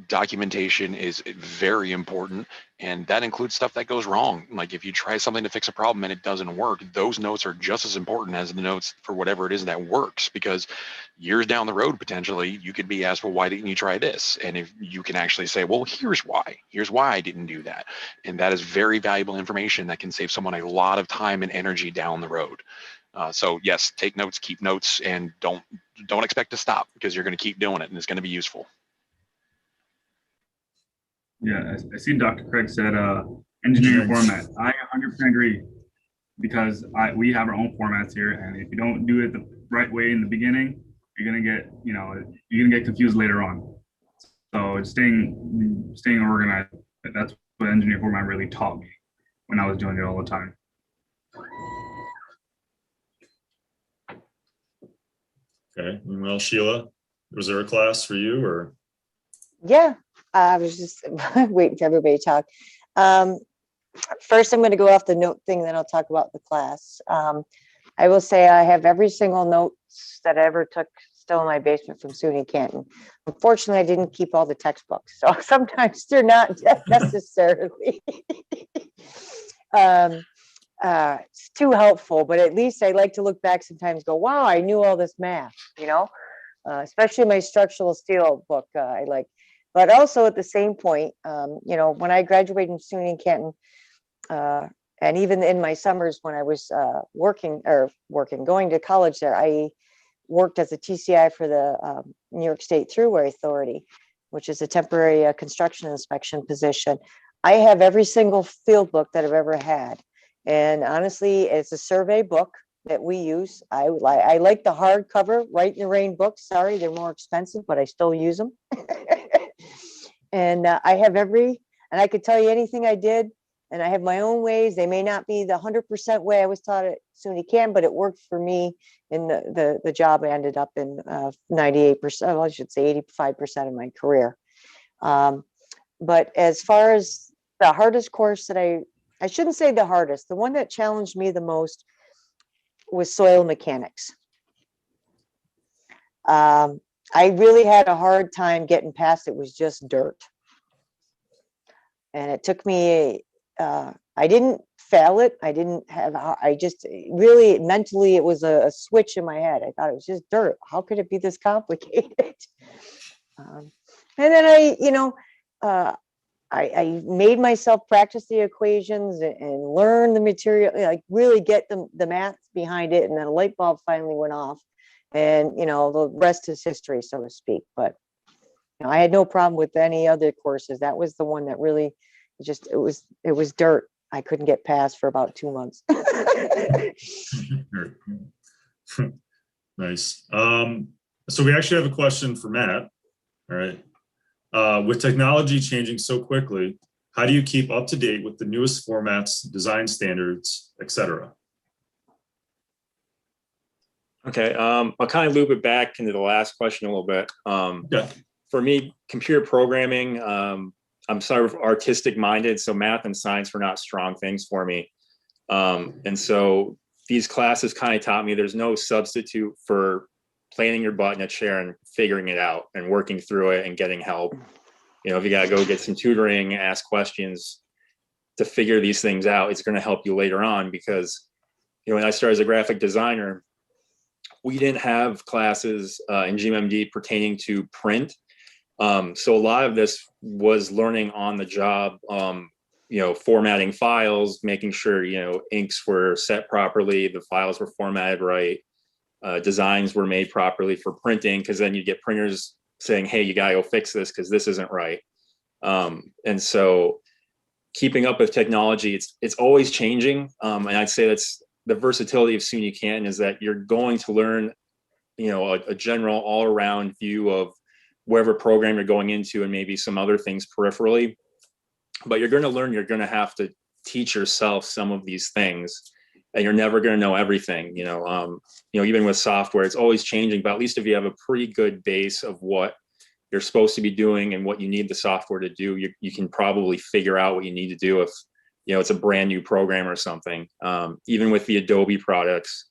documentation is very important, and that includes stuff that goes wrong. Like if you try something to fix a problem and it doesn't work, those notes are just as important as the notes for whatever it is that works, because years down the road potentially you could be asked, well, why didn't you try this? And if you can actually say, well, here's why I didn't do that, and that is very valuable information that can save someone a lot of time and energy down the road. So yes, take notes, keep notes, and don't expect to stop, because you're going to keep doing it and it's going to be useful. Yeah, I see Dr. Craig said engineering format. I 100% agree, because we have our own formats here, and if you don't do it the right way in the beginning, you're gonna get confused later on. So staying organized, that's what engineering format really taught me when I was doing it all the time. Okay, well, Sheila, was there a class for you or? Yeah, I was just waiting for everybody to talk. First, I'm going to go off the note thing, then I'll talk about the class. I will say I have every single notes that I ever took still in my basement from SUNY Canton. Unfortunately, I didn't keep all the textbooks, so sometimes they're not necessarily it's too helpful, but at least I like to look back sometimes and go, wow, I knew all this math, especially my structural steel book I like. But also at the same point, when I graduated from SUNY Canton, and even in my summers when I was going to college there, I worked as a TCI for the New York State Thruway Authority, which is a temporary construction inspection position. I have every single field book that I've ever had. And honestly, it's a survey book that we use. I like the hardcover Write in the Rain books. Sorry, they're more expensive, but I still use them. And I have and I could tell you anything I did, and I have my own ways. They may not be the 100% way I was taught at SUNY Canton, but it worked for me in the job I ended up in 98%, well, I should say 85% of my career. But as far as the hardest course that I shouldn't say the hardest, the one that challenged me the most was soil mechanics. I really had a hard time getting past it. Was just dirt. And it took me, I didn't fail it. I just really mentally, it was a switch in my head. I thought it was just dirt. How could it be this complicated? And then I made myself practice the equations and learn the material, like really get the math behind it. And then a light bulb finally went off, and the rest is history, so to speak. But I had no problem with any other courses. That was the one that really it was dirt. I couldn't get past for about 2 months. Nice. So we actually have a question for Matt. All right. With technology changing so quickly, how do you keep up to date with the newest formats, design standards, etc.? Okay, I'll kind of loop it back into the last question a little bit. Yeah. For me, computer programming, I'm sort of artistic minded, so math and science were not strong things for me. And so these classes kind of taught me there's no substitute for planting your butt in a chair and figuring it out and working through it and getting help. If you got to go get some tutoring, ask questions to figure these things out, it's going to help you later on. Because when I started as a graphic designer, we didn't have classes in GMD pertaining to print. So a lot of this was learning on the job, formatting files, making sure, inks were set properly, the files were formatted right, designs were made properly for printing, because then you get printers saying, hey, you gotta go fix this because this isn't right. And so keeping up with technology, it's always changing. And I'd say that's the versatility of SUNY Canton, is that you're going to learn, a general all around view of whatever program you're going into and maybe some other things peripherally. But you're going to learn, you're going to have to teach yourself some of these things, and you're never going to know everything. Even with software, it's always changing, but at least if you have a pretty good base of what you're supposed to be doing and what you need the software to do, you can probably figure out what you need to do if it's a brand new program or something. Even with the Adobe products,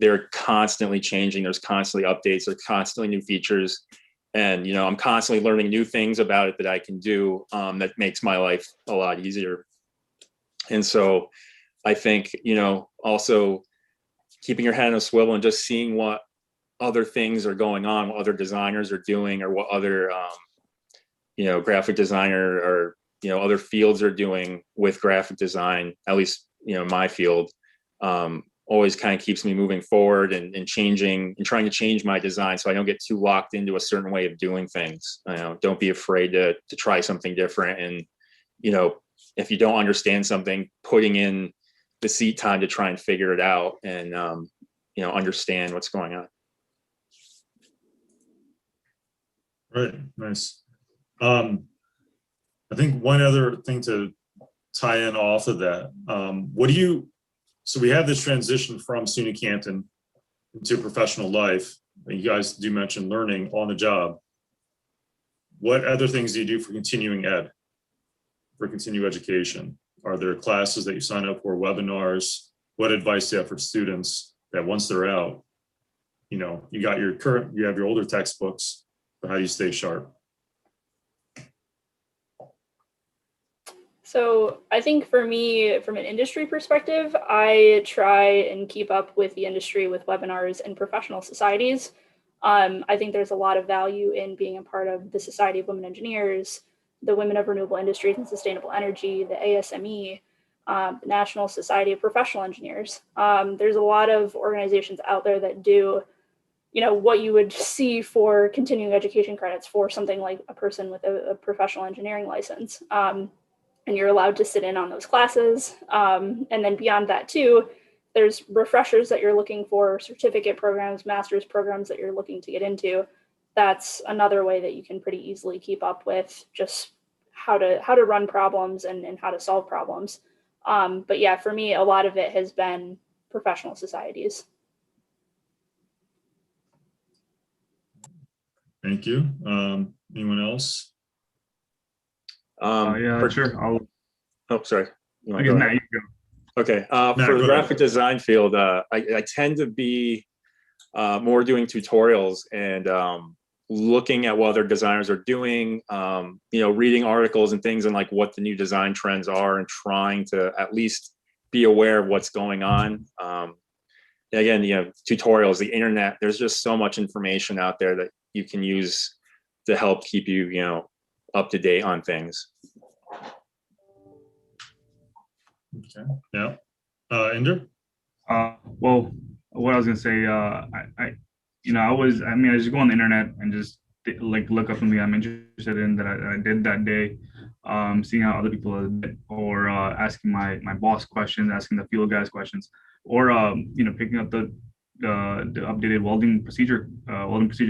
they're constantly changing. There's constantly updates, there's constantly new features. And, I'm constantly learning new things about it that I can do that makes my life a lot easier. And so I think, also keeping your head on a swivel and just seeing what other things are going on, what other designers are doing, or what other, graphic designer or, other fields are doing with graphic design, at least, my field, always kind of keeps me moving forward and changing and trying to change my design so I don't get too locked into a certain way of doing things. Don't be afraid to try something different. And, if you don't understand something, putting in the seat time to try and figure it out and, understand what's going on. Right. Nice. I think one other thing to tie in off of that, so we have this transition from SUNY Canton into professional life. You guys do mention learning on the job. What other things do you do for continuing ed, for continuing education? Are there classes that you sign up for, webinars? What advice do you have for students that once they're out, you have your older textbooks, but how do you stay sharp? So I think for me, from an industry perspective, I try and keep up with the industry with webinars and professional societies. I think there's a lot of value in being a part of the Society of Women Engineers, the Women of Renewable Industries and Sustainable Energy, the ASME, the National Society of Professional Engineers. There's a lot of organizations out there that do, what you would see for continuing education credits for something like a person with a professional engineering license. And you're allowed to sit in on those classes. And then beyond that too, there's refreshers that you're looking for, certificate programs, master's programs that you're looking to get into. That's another way that you can pretty easily keep up with just how to run problems and how to solve problems. But yeah, for me, a lot of it has been professional societies. Thank you. Anyone else? Yeah, sure. Sorry. I guess Matt, you go. Okay. For the graphic design field, I tend to be more doing tutorials and looking at what other designers are doing, reading articles and things and like what the new design trends are and trying to at least be aware of what's going on. Again, tutorials, the internet, there's just so much information out there that you can use to help keep you, up to date on things. Okay, yeah. Ender? Well, what I was gonna say, I just go on the internet and just like look up something I'm interested in that I did that day, seeing how other people did, or asking my boss questions, asking the field guys questions, or picking up the updated welding procedure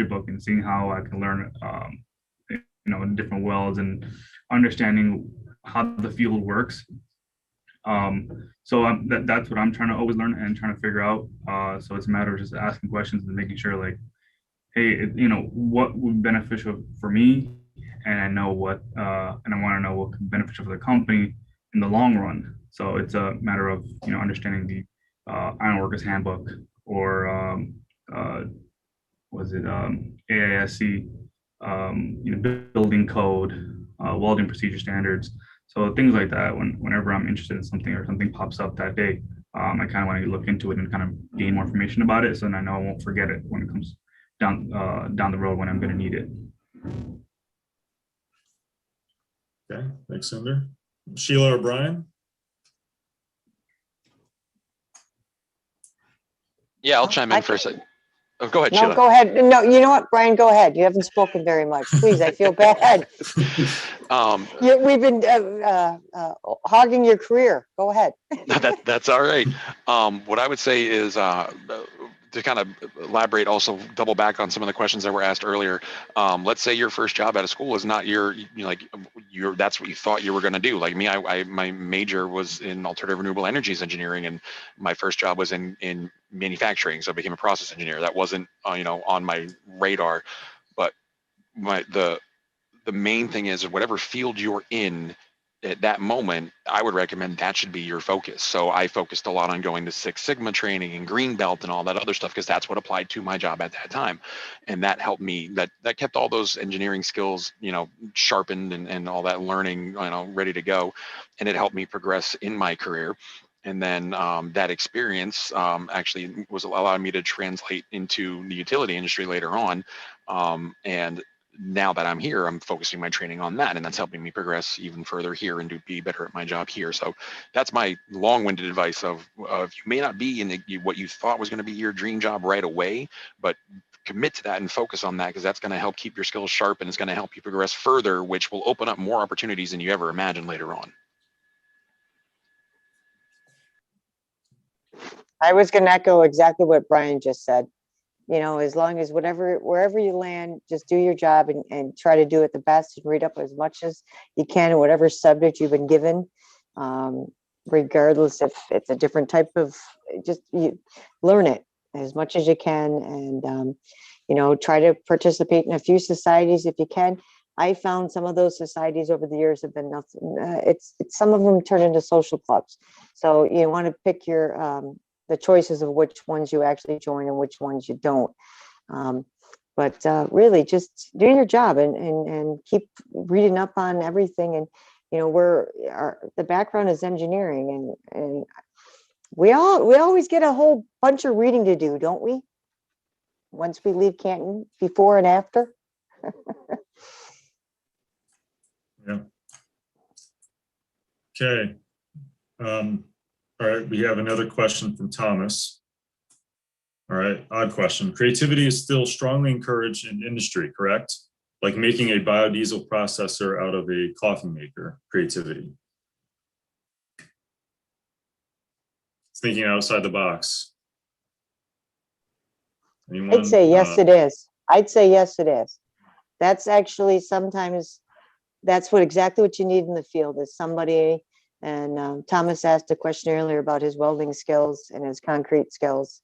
book and seeing how I can learn different welds and understanding how the field works. So that's what I'm trying to always learn and trying to figure out. So it's a matter of just asking questions and making sure, like, hey, what would be beneficial for me, and I know and I want to know what could be beneficial for the company in the long run. So it's a matter of understanding the Ironworkers Handbook, or was it AISC, building code, welding procedure standards. So things like that. Whenever I'm interested in something or something pops up that day, I kind of want to look into it and kind of gain more information about it, so then I know I won't forget it when it comes down the road when I'm going to need it. Okay, thanks, Ender. Sheila or Brian? Yeah, I'll chime in for a second. Oh, go ahead, No, Sheila. go ahead. No, you know what, Brian, go ahead. You haven't spoken very much. Please, I feel bad. We've been hogging your career. Go ahead. That's all right. What I would say is to kind of elaborate, also double back on some of the questions that were asked earlier. Let's say your first job out of school is not that's what you thought you were going to do. Like me, my major was in alternative renewable energies engineering, and my first job was in manufacturing. So I became a process engineer. That wasn't on my radar, but the main thing is whatever field you're in at that moment, I would recommend that should be your focus. So I focused a lot on going to Six Sigma training and green belt and all that other stuff, because that's what applied to my job at that time. And that helped me, that kept all those engineering skills, sharpened and all that learning, ready to go. And it helped me progress in my career. And then that experience actually was allowing me to translate into the utility industry later on. And now that I'm here, I'm focusing my training on that, and that's helping me progress even further here and to be better at my job here. So that's my long-winded advice of you may not be in what you thought was going to be your dream job right away, but commit to that and focus on that, because that's going to help keep your skills sharp, and it's going to help you progress further, which will open up more opportunities than you ever imagined later on. I was going to echo exactly what Brian just said. As long as wherever you land, just do your job and try to do it the best, and read up as much as you can in whatever subject you've been given, regardless if it's a different type of, you learn it as much as you can, and try to participate in a few societies if you can. I found some of those societies over the years have been nothing. It's some of them turn into social clubs. So you want to pick the choices of which ones you actually join and which ones you don't. But really just do your job and keep reading up on everything. And, the background is engineering, and we always get a whole bunch of reading to do, don't we? Once we leave Canton, before and after. Yeah. Okay. All right, we have another question from Thomas. All right, odd question. Creativity is still strongly encouraged in industry, correct? Like making a biodiesel processor out of a coffee maker, creativity. Thinking outside the box. Anyone? I'd say yes, it is. I'd say yes, it is. That's actually sometimes, that's exactly what you need in the field, is somebody. And Thomas asked a question earlier about his welding skills and his concrete skills.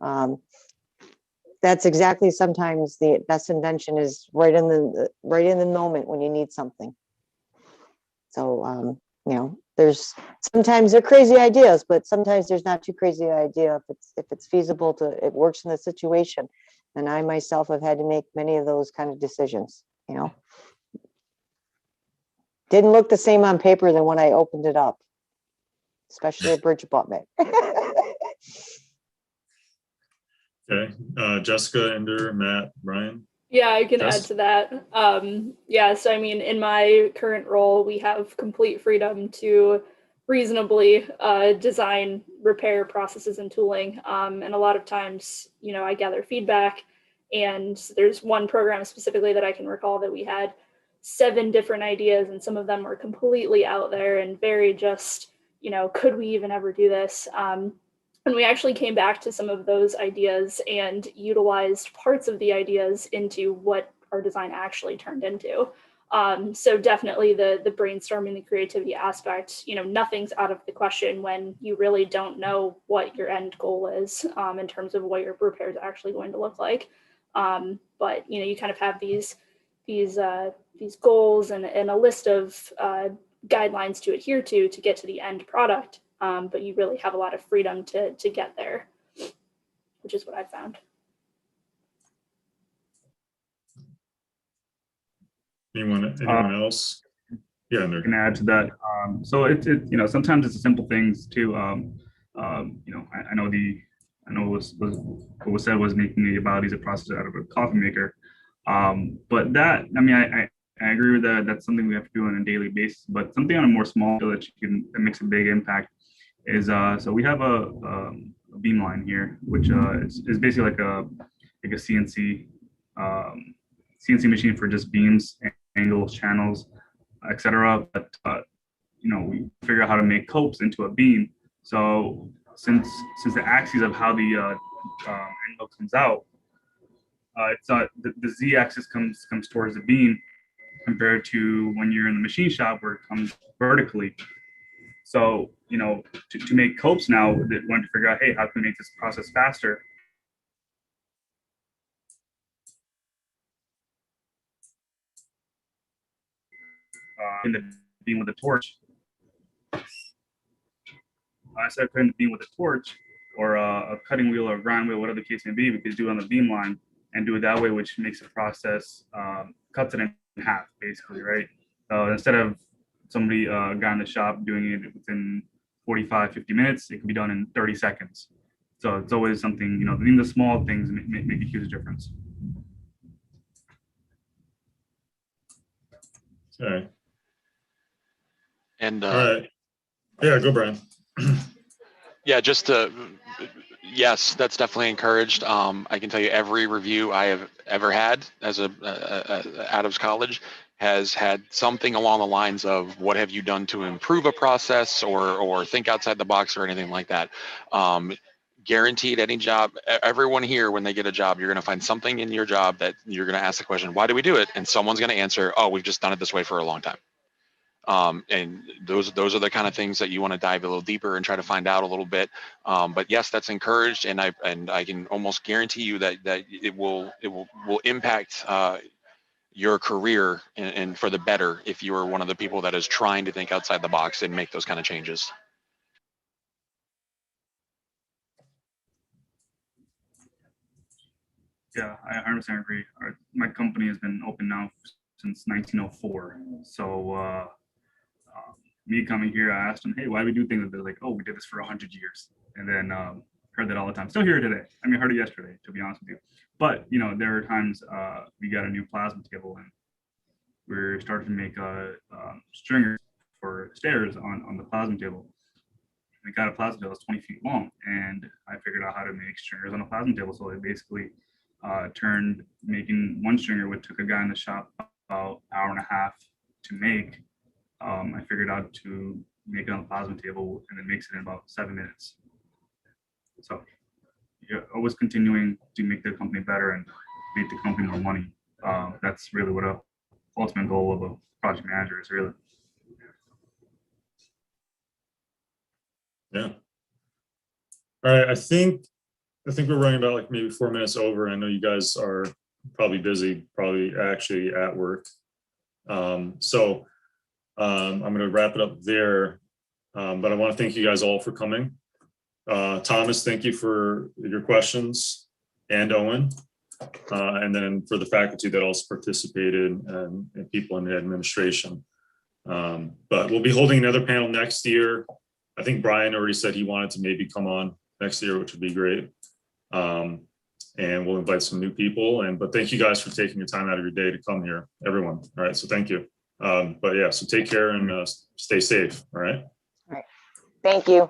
That's exactly, sometimes the best invention is right in the moment when you need something. So there's sometimes they're crazy ideas, but sometimes there's not too crazy an idea if it's feasible it works in the situation. And I myself have had to make many of those kind of decisions. Didn't look the same on paper than when I opened it up, especially a bridge abutment. Okay, Jessica, Ender, Matt, Brian. Yeah, I can add Jess? to that. Yeah, so I mean, in my current role, we have complete freedom to reasonably design repair processes and tooling. And a lot of times, you know, I gather feedback, and there's one program specifically that I can recall that we had 7 different ideas, and some of them were completely out there and very just, you know, could we even ever do this? And we actually came back to some of those ideas and utilized parts of the ideas into what our design actually turned into. So definitely the brainstorming, the creativity aspect, you know, nothing's out of the question when you really don't know what your end goal is in terms of what your repair is actually going to look like. But you know, you kind of have these goals and a list of guidelines to adhere to get to the end product. But you really have a lot of freedom to get there, which is what I found. Anyone else? Yeah, I can add to that. So you know, sometimes it's the simple things too. You know, I know what was said was making the biodiesel a process out of a coffee maker. But that, I mean, I agree with that. That's something we have to do on a daily basis. But something on a more small scale that makes a big impact is so we have a beam line here, which is basically like a CNC CNC machine for just beams, angles, channels, etc. But you know, we figure out how to make copes into a beam. So since the axis of how the angle comes out, it's the z-axis comes towards the beam compared to when you're in the machine shop where it comes vertically. So you know, to make copes now, they want to figure out, hey, how can we make this process faster? In the beam with a torch. Instead of cutting the beam with a torch or a cutting wheel or a grind wheel, whatever the case may be, we could do it on the beam line and do it that way, which makes the process, cuts it in half, basically, right? Instead of somebody, a guy in the shop doing it within 45, 50 minutes, it can be done in 30 seconds. So it's always something, you know, even the small things make a huge difference. Okay. And All right. Yeah, go, Brian. yeah, just to, yes, that's definitely encouraged. I can tell you every review I have ever had as a out of college has had something along the lines of what have you done to improve a process or think outside the box or anything like that. Guaranteed any job, everyone here, when they get a job, you're going to find something in your job that you're going to ask the question, why do we do it? And someone's going to answer, oh, we've just done it this way for a long time. And those are the kind of things that you want to dive a little deeper and try to find out a little bit. But yes, that's encouraged, and I can almost guarantee you that it will impact your career and for the better if you are one of the people that is trying to think outside the box and make those kind of changes. Yeah, I 100% agree. My company has been open now since 1904. So me coming here, I asked them, hey, why do we do things? They're like, oh, we did this for 100 years. And then heard that all the time. Still here today. I mean, heard it yesterday, to be honest with you. But, you know, there are times we got a new plasma table and we're starting to make stringers for stairs on the plasma table. We got a plasma table that's 20 feet long, and I figured out how to make stringers on a plasma table. So it basically turned making one stringer, which took a guy in the shop about an hour and a half to make. I figured out to make it on the plasma table, and it makes it in about 7 minutes. So you're always continuing to make the company better and make the company more money. That's really what a ultimate goal of a project manager is, really. Yeah. All right. I think we're running about like maybe 4 minutes over. I know you guys are probably busy, probably actually at work. So I'm going to wrap it up there. But I want to thank you guys all for coming. Thomas, thank you for your questions, and Owen. And then for the faculty that also participated and people in the administration. But we'll be holding another panel next year. I think Brian already said he wanted to maybe come on next year, which would be great. and we'll invite some new people. But thank you guys for taking your time out of your day to come here, everyone. All right, so thank you. But yeah, so take care and stay safe. All right. Thank you.